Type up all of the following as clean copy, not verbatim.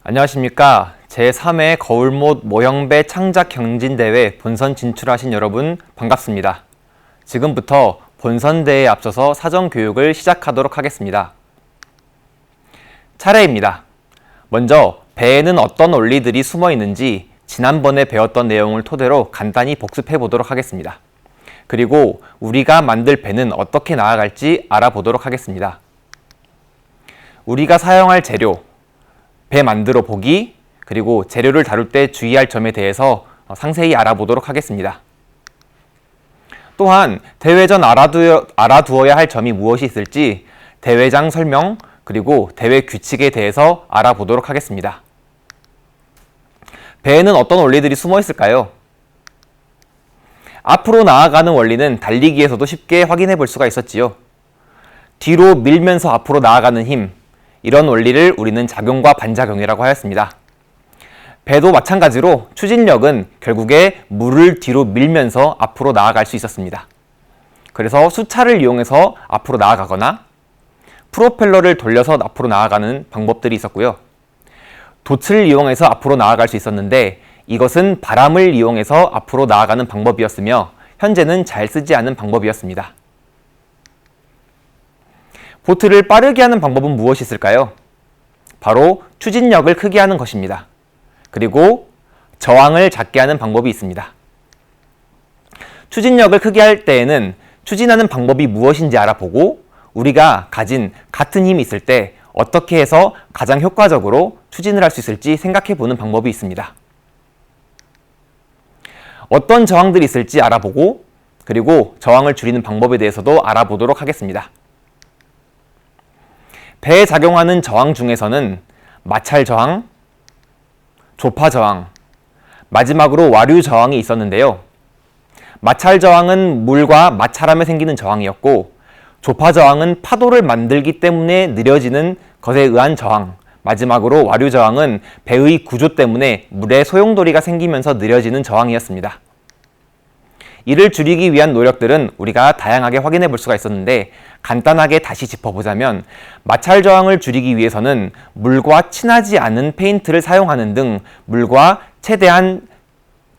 안녕하십니까. 제3회 거울못 모형배 창작 경진대회 본선 진출하신 여러분 반갑습니다. 지금부터 본선대회에 앞서서 사전교육을 시작하도록 하겠습니다. 차례입니다. 먼저 배에는 어떤 원리들이 숨어 있는지 지난번에 배웠던 내용을 토대로 간단히 복습해 보도록 하겠습니다. 그리고 우리가 만들 배는 어떻게 나아갈지 알아보도록 하겠습니다. 우리가 사용할 재료, 배 만들어 보기, 그리고 재료를 다룰 때 주의할 점에 대해서 상세히 알아보도록 하겠습니다. 또한 대회 전 알아두어야 할 점이 무엇이 있을지 대회장 설명, 그리고 대회 규칙에 대해서 알아보도록 하겠습니다. 배에는 어떤 원리들이 숨어 있을까요? 앞으로 나아가는 원리는 달리기에서도 쉽게 확인해 볼 수가 있었지요. 뒤로 밀면서 앞으로 나아가는 힘, 이런 원리를 우리는 작용과 반작용이라고 하였습니다. 배도 마찬가지로 추진력은 결국에 물을 뒤로 밀면서 앞으로 나아갈 수 있었습니다. 그래서 수차를 이용해서 앞으로 나아가거나 프로펠러를 돌려서 앞으로 나아가는 방법들이 있었고요. 돛을 이용해서 앞으로 나아갈 수 있었는데 이것은 바람을 이용해서 앞으로 나아가는 방법이었으며 현재는 잘 쓰지 않은 방법이었습니다. 보트를 빠르게 하는 방법은 무엇이 있을까요? 바로 추진력을 크게 하는 것입니다. 그리고 저항을 작게 하는 방법이 있습니다. 추진력을 크게 할 때에는 추진하는 방법이 무엇인지 알아보고 우리가 가진 같은 힘이 있을 때 어떻게 해서 가장 효과적으로 추진을 할 수 있을지 생각해 보는 방법이 있습니다. 어떤 저항들이 있을지 알아보고 그리고 저항을 줄이는 방법에 대해서도 알아보도록 하겠습니다. 배에 작용하는 저항 중에서는 마찰 저항, 조파 저항, 마지막으로 와류 저항이 있었는데요. 마찰 저항은 물과 마찰함에 생기는 저항이었고 조파 저항은 파도를 만들기 때문에 느려지는 것에 의한 저항, 마지막으로 와류 저항은 배의 구조 때문에 물에 소용돌이가 생기면서 느려지는 저항이었습니다. 이를 줄이기 위한 노력들은 우리가 다양하게 확인해 볼 수가 있었는데 간단하게 다시 짚어보자면 마찰 저항을 줄이기 위해서는 물과 친하지 않은 페인트를 사용하는 등 물과 최대한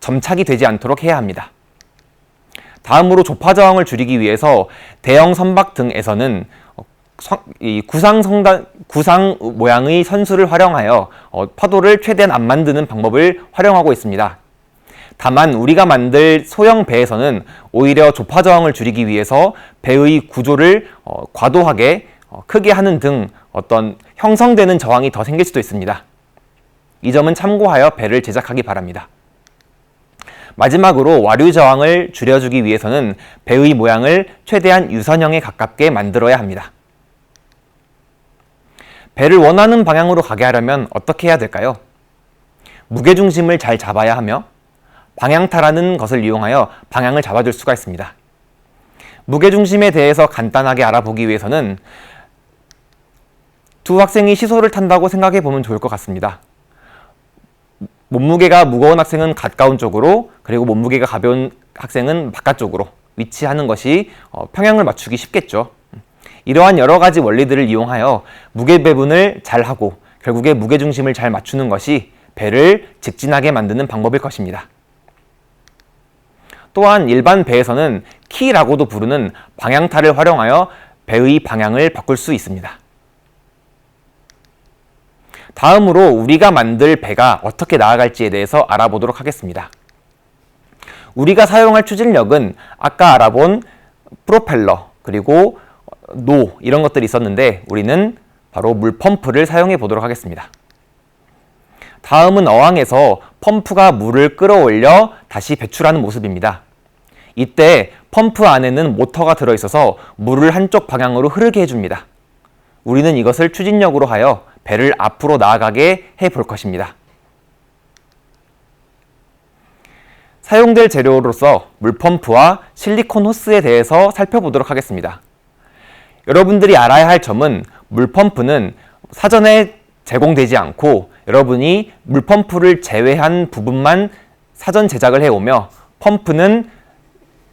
점착이 되지 않도록 해야 합니다. 다음으로 조파 저항을 줄이기 위해서 대형 선박 등에서는 구상 모양의 선수를 활용하여 파도를 최대한 안 만드는 방법을 활용하고 있습니다. 다만 우리가 만들 소형 배에서는 오히려 조파 저항을 줄이기 위해서 배의 구조를 과도하게 크게 하는 등 어떤 형성되는 저항이 더 생길 수도 있습니다. 이 점은 참고하여 배를 제작하기 바랍니다. 마지막으로 와류 저항을 줄여주기 위해서는 배의 모양을 최대한 유선형에 가깝게 만들어야 합니다. 배를 원하는 방향으로 가게 하려면 어떻게 해야 될까요? 무게중심을 잘 잡아야 하며 방향타라는 것을 이용하여 방향을 잡아줄 수가 있습니다. 무게중심에 대해서 간단하게 알아보기 위해서는 두 학생이 시소를 탄다고 생각해 보면 좋을 것 같습니다. 몸무게가 무거운 학생은 가까운 쪽으로, 그리고 몸무게가 가벼운 학생은 바깥쪽으로 위치하는 것이 평형을 맞추기 쉽겠죠. 이러한 여러 가지 원리들을 이용하여 무게 배분을 잘 하고 결국에 무게중심을 잘 맞추는 것이 배를 직진하게 만드는 방법일 것입니다. 또한 일반 배에서는 키라고도 부르는 방향타를 활용하여 배의 방향을 바꿀 수 있습니다. 다음으로 우리가 만들 배가 어떻게 나아갈지에 대해서 알아보도록 하겠습니다. 우리가 사용할 추진력은 아까 알아본 프로펠러, 그리고 노 이런 것들이 있었는데 우리는 바로 물펌프를 사용해 보도록 하겠습니다. 다음은 어항에서 펌프가 물을 끌어올려 다시 배출하는 모습입니다. 이때 펌프 안에는 모터가 들어있어서 물을 한쪽 방향으로 흐르게 해줍니다. 우리는 이것을 추진력으로 하여 배를 앞으로 나아가게 해볼 것입니다. 사용될 재료로서 물펌프와 실리콘 호스에 대해서 살펴보도록 하겠습니다. 여러분들이 알아야 할 점은 물펌프는 사전에 제공되지 않고 여러분이 물펌프를 제외한 부분만 사전 제작을 해오며 펌프는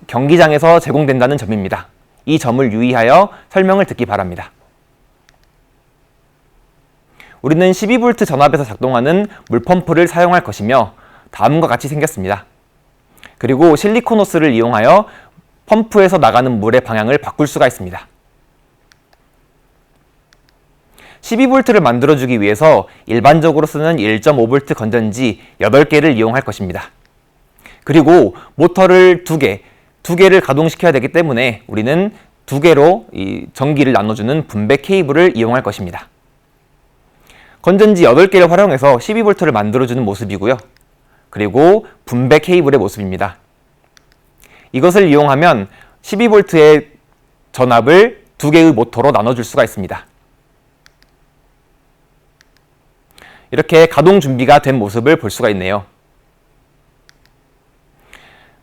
경기장에서 제공된다는 점입니다. 이 점을 유의하여 설명을 듣기 바랍니다. 우리는 12V 전압에서 작동하는 물펌프를 사용할 것이며 다음과 같이 생겼습니다. 그리고 실리콘 호스를 이용하여 펌프에서 나가는 물의 방향을 바꿀 수가 있습니다. 12V를 만들어주기 위해서 일반적으로 쓰는 1.5V 건전지 8개를 이용할 것입니다. 그리고 모터를 2개를 가동시켜야 되기 때문에 우리는 2개로 이 전기를 나눠주는 분배 케이블을 이용할 것입니다. 건전지 8개를 활용해서 12V를 만들어주는 모습이고요. 그리고 분배 케이블의 모습입니다. 이것을 이용하면 12V의 전압을 2개의 모터로 나눠줄 수가 있습니다. 이렇게 가동 준비가 된 모습을 볼 수가 있네요.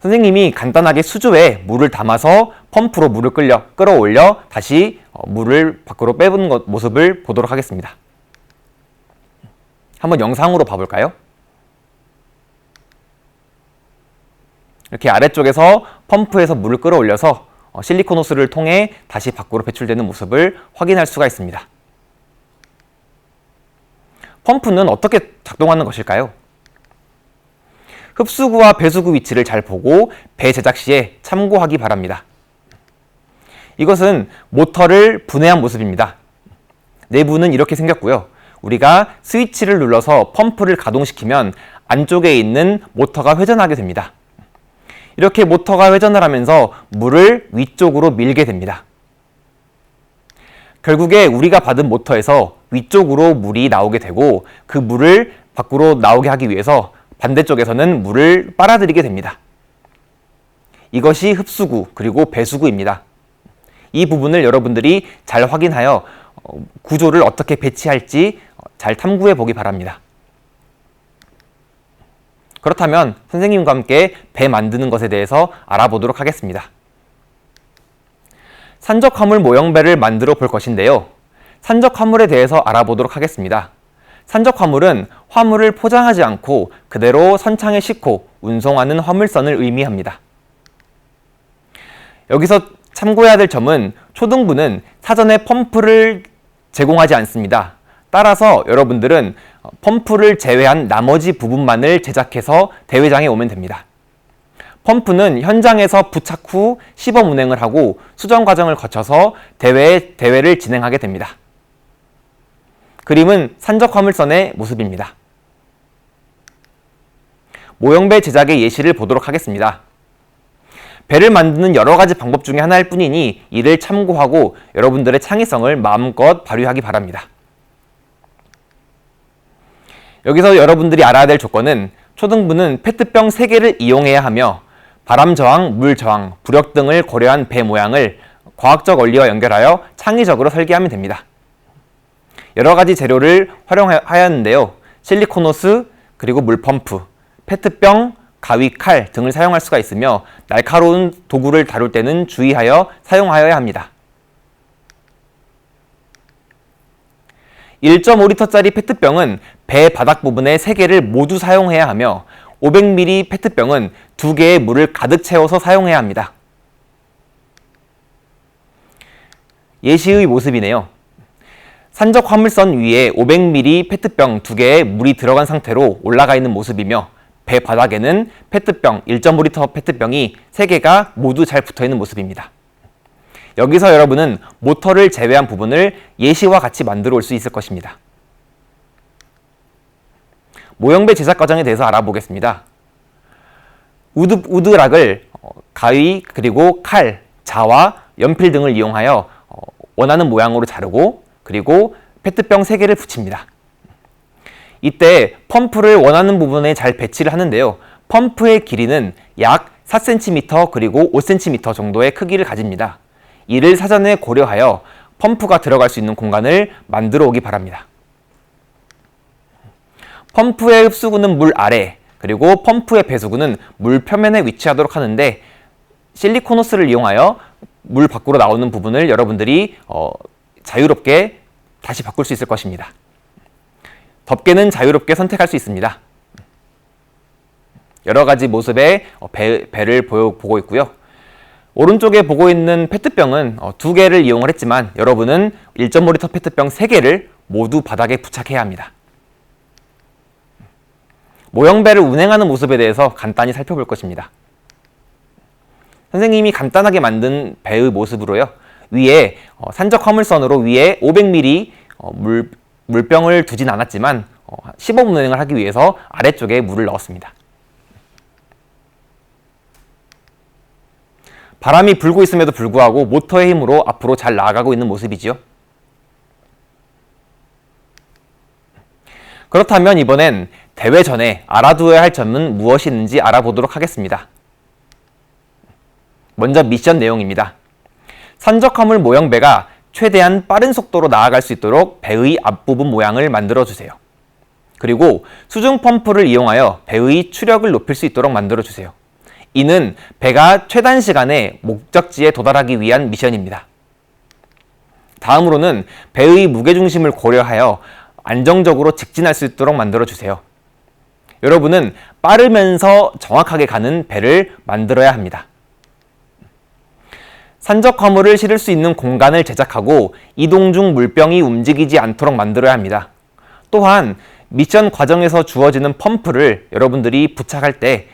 선생님이 간단하게 수조에 물을 담아서 펌프로 물을 끌어올려 다시 물을 밖으로 빼는 모습을 보도록 하겠습니다. 한번 영상으로 봐볼까요? 이렇게 아래쪽에서 펌프에서 물을 끌어올려서 실리콘 호스를 통해 다시 밖으로 배출되는 모습을 확인할 수가 있습니다. 펌프는 어떻게 작동하는 것일까요? 흡수구와 배수구 위치를 잘 보고 배 제작 시에 참고하기 바랍니다. 이것은 모터를 분해한 모습입니다. 내부는 이렇게 생겼고요. 우리가 스위치를 눌러서 펌프를 가동시키면 안쪽에 있는 모터가 회전하게 됩니다. 이렇게 모터가 회전을 하면서 물을 위쪽으로 밀게 됩니다. 결국에 우리가 받은 모터에서 위쪽으로 물이 나오게 되고 그 물을 밖으로 나오게 하기 위해서 반대쪽에서는 물을 빨아들이게 됩니다. 이것이 흡수구 그리고 배수구입니다. 이 부분을 여러분들이 잘 확인하여 구조를 어떻게 배치할지 잘 탐구해 보기 바랍니다. 그렇다면 선생님과 함께 배 만드는 것에 대해서 알아보도록 하겠습니다. 산적 화물 모형배를 만들어 볼 것인데요. 산적 화물에 대해서 알아보도록 하겠습니다. 산적 화물은 화물을 포장하지 않고 그대로 선창에 싣고 운송하는 화물선을 의미합니다. 여기서 참고해야 될 점은 초등부는 사전에 펌프를 제공하지 않습니다. 따라서 여러분들은 펌프를 제외한 나머지 부분만을 제작해서 대회장에 오면 됩니다. 펌프는 현장에서 부착 후 시범 운행을 하고 수정 과정을 거쳐서 대회를 진행하게 됩니다. 그림은 산적 화물선의 모습입니다. 모형배 제작의 예시를 보도록 하겠습니다. 배를 만드는 여러 가지 방법 중에 하나일 뿐이니 이를 참고하고 여러분들의 창의성을 마음껏 발휘하기 바랍니다. 여기서 여러분들이 알아야 될 조건은 초등부는 페트병 3개를 이용해야 하며 바람 저항, 물 저항, 부력 등을 고려한 배 모양을 과학적 원리와 연결하여 창의적으로 설계하면 됩니다. 여러 가지 재료를 활용하였는데요. 실리콘 호스, 그리고 물펌프, 페트병, 가위, 칼 등을 사용할 수가 있으며 날카로운 도구를 다룰 때는 주의하여 사용하여야 합니다. 1.5L짜리 페트병은 배 바닥 부분에 3개를 모두 사용해야 하며 500ml 페트병은 2개의 물을 가득 채워서 사용해야 합니다. 예시의 모습이네요. 산적 화물선 위에 500ml 페트병 2개의 물이 들어간 상태로 올라가 있는 모습이며 배 바닥에는 페트병 1.5L 페트병이 3개가 모두 잘 붙어있는 모습입니다. 여기서 여러분은 모터를 제외한 부분을 예시와 같이 만들어 올 수 있을 것입니다. 모형배 제작 과정에 대해서 알아보겠습니다. 우드락을 가위, 그리고 칼, 자와 연필 등을 이용하여 원하는 모양으로 자르고 그리고 페트병 3개를 붙입니다. 이때 펌프를 원하는 부분에 잘 배치를 하는데요. 펌프의 길이는 약 4cm 그리고 5cm 정도의 크기를 가집니다. 이를 사전에 고려하여 펌프가 들어갈 수 있는 공간을 만들어 오기 바랍니다. 펌프의 흡수구는 물 아래, 그리고 펌프의 배수구는 물 표면에 위치하도록 하는데 실리콘 호스를 이용하여 물 밖으로 나오는 부분을 여러분들이 자유롭게 다시 바꿀 수 있을 것입니다. 덮개는 자유롭게 선택할 수 있습니다. 여러 가지 모습의 배를 보고 있고요. 오른쪽에 보고 있는 페트병은 2개를 이용을 했지만 여러분은 1.5L 페트병 3개를 모두 바닥에 부착해야 합니다. 모형배를 운행하는 모습에 대해서 간단히 살펴볼 것입니다. 선생님이 간단하게 만든 배의 모습으로요. 위에 산적 화물선으로 위에 500ml 물병을 두진 않았지만 시범 운행을 하기 위해서 아래쪽에 물을 넣었습니다. 바람이 불고 있음에도 불구하고 모터의 힘으로 앞으로 잘 나아가고 있는 모습이지요. 그렇다면 이번엔 대회 전에 알아두어야 할 점은 무엇이 있는지 알아보도록 하겠습니다. 먼저 미션 내용입니다. 산적 화물 모형배가 최대한 빠른 속도로 나아갈 수 있도록 배의 앞부분 모양을 만들어주세요. 그리고 수중 펌프를 이용하여 배의 추력을 높일 수 있도록 만들어주세요. 이는 배가 최단 시간에 목적지에 도달하기 위한 미션입니다. 다음으로는 배의 무게중심을 고려하여 안정적으로 직진할 수 있도록 만들어주세요. 여러분은 빠르면서 정확하게 가는 배를 만들어야 합니다. 산적 화물을 실을 수 있는 공간을 제작하고 이동 중 물병이 움직이지 않도록 만들어야 합니다. 또한 미션 과정에서 주어지는 펌프를 여러분들이 부착할 때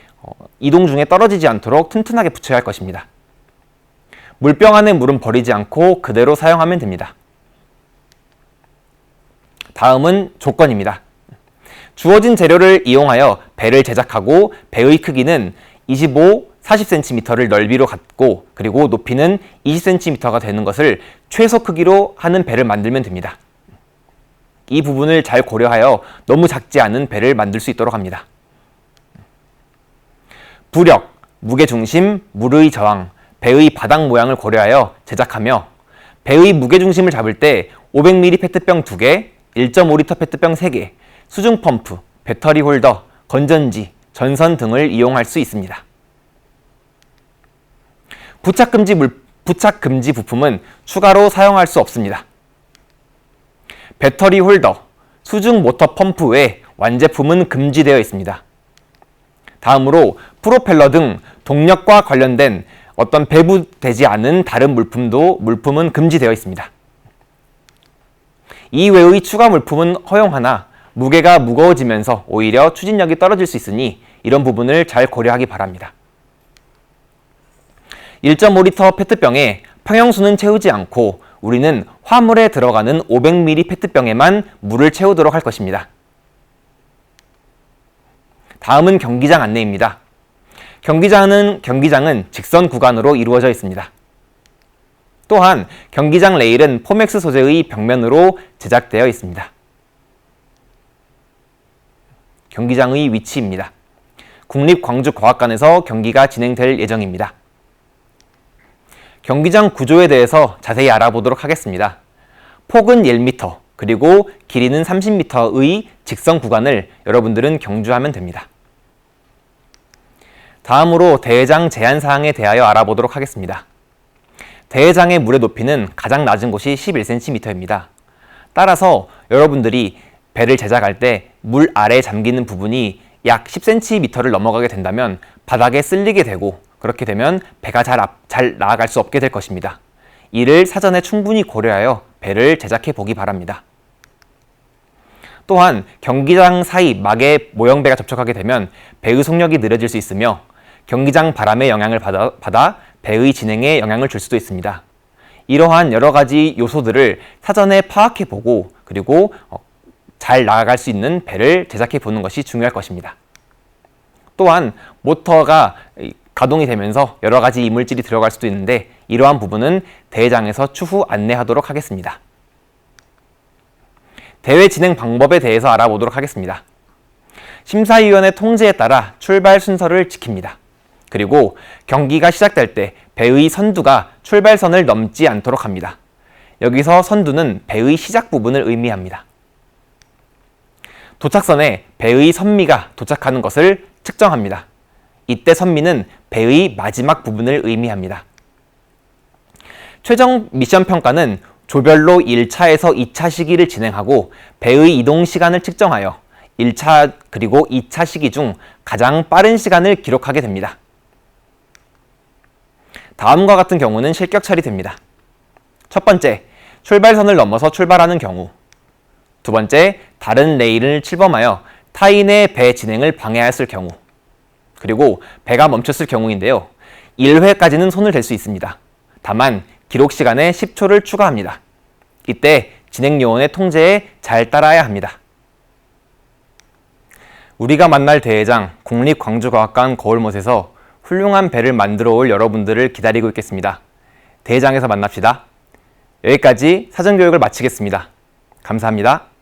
이동 중에 떨어지지 않도록 튼튼하게 붙여야 할 것입니다. 물병 안에 물은 버리지 않고 그대로 사용하면 됩니다. 다음은 조건입니다. 주어진 재료를 이용하여 배를 제작하고 배의 크기는 25, 40cm를 넓이로 갖고 그리고 높이는 20cm가 되는 것을 최소 크기로 하는 배를 만들면 됩니다. 이 부분을 잘 고려하여 너무 작지 않은 배를 만들 수 있도록 합니다. 부력, 무게중심, 물의 저항, 배의 바닥 모양을 고려하여 제작하며 배의 무게중심을 잡을 때 500ml 페트병 2개, 1.5L 페트병 3개, 수중 펌프, 배터리 홀더, 건전지, 전선 등을 이용할 수 있습니다. 부착 금지 부품은 추가로 사용할 수 없습니다. 배터리 홀더, 수중 모터 펌프 외 완제품은 금지되어 있습니다. 다음으로 프로펠러 등 동력과 관련된 어떤 배부되지 않은 다른 물품은 금지되어 있습니다. 이외의 추가 물품은 허용하나 무게가 무거워지면서 오히려 추진력이 떨어질 수 있으니 이런 부분을 잘 고려하기 바랍니다. 1.5L 페트병에 평형수는 채우지 않고 우리는 화물에 들어가는 500ml 페트병에만 물을 채우도록 할 것입니다. 다음은 경기장 안내입니다. 경기장은 직선 구간으로 이루어져 있습니다. 또한 경기장 레일은 포맥스 소재의 벽면으로 제작되어 있습니다. 경기장의 위치입니다. 국립광주과학관에서 경기가 진행될 예정입니다. 경기장 구조에 대해서 자세히 알아보도록 하겠습니다. 폭은 1m, 그리고 길이는 30m의 직선 구간을 여러분들은 경주하면 됩니다. 다음으로 대회장 제한사항에 대하여 알아보도록 하겠습니다. 대회장의 물의 높이는 가장 낮은 곳이 11cm입니다. 따라서 여러분들이 배를 제작할 때 물 아래에 잠기는 부분이 약 10cm를 넘어가게 된다면 바닥에 쓸리게 되고 그렇게 되면 배가 잘 나아갈 수 없게 될 것입니다. 이를 사전에 충분히 고려하여 배를 제작해 보기 바랍니다. 또한 경기장 사이 막에 모형배가 접촉하게 되면 배의 속력이 느려질 수 있으며 경기장 바람의 영향을 받아 배의 진행에 영향을 줄 수도 있습니다. 이러한 여러 가지 요소들을 사전에 파악해 보고 그리고 잘 나아갈 수 있는 배를 제작해 보는 것이 중요할 것입니다. 또한 모터가 가동이 되면서 여러 가지 이물질이 들어갈 수도 있는데 이러한 부분은 대회장에서 추후 안내하도록 하겠습니다. 대회 진행 방법에 대해서 알아보도록 하겠습니다. 심사위원의 통제에 따라 출발 순서를 지킵니다. 그리고 경기가 시작될 때 배의 선두가 출발선을 넘지 않도록 합니다. 여기서 선두는 배의 시작 부분을 의미합니다. 도착선에 배의 선미가 도착하는 것을 측정합니다. 이때 선미는 배의 마지막 부분을 의미합니다. 최종 미션 평가는 조별로 1차에서 2차 시기를 진행하고 배의 이동 시간을 측정하여 1차 그리고 2차 시기 중 가장 빠른 시간을 기록하게 됩니다. 다음과 같은 경우는 실격 처리됩니다. 첫 번째, 출발선을 넘어서 출발하는 경우. 두 번째, 다른 레일을 침범하여 타인의 배 진행을 방해하였을 경우. 그리고 배가 멈췄을 경우인데요. 1회까지는 손을 댈 수 있습니다. 다만 기록 시간에 10초를 추가합니다. 이때 진행요원의 통제에 잘 따라야 합니다. 우리가 만날 대회장 국립광주과학관 거울못에서 훌륭한 배를 만들어 올 여러분들을 기다리고 있겠습니다. 대회장에서 만납시다. 여기까지 사전교육을 마치겠습니다. 감사합니다.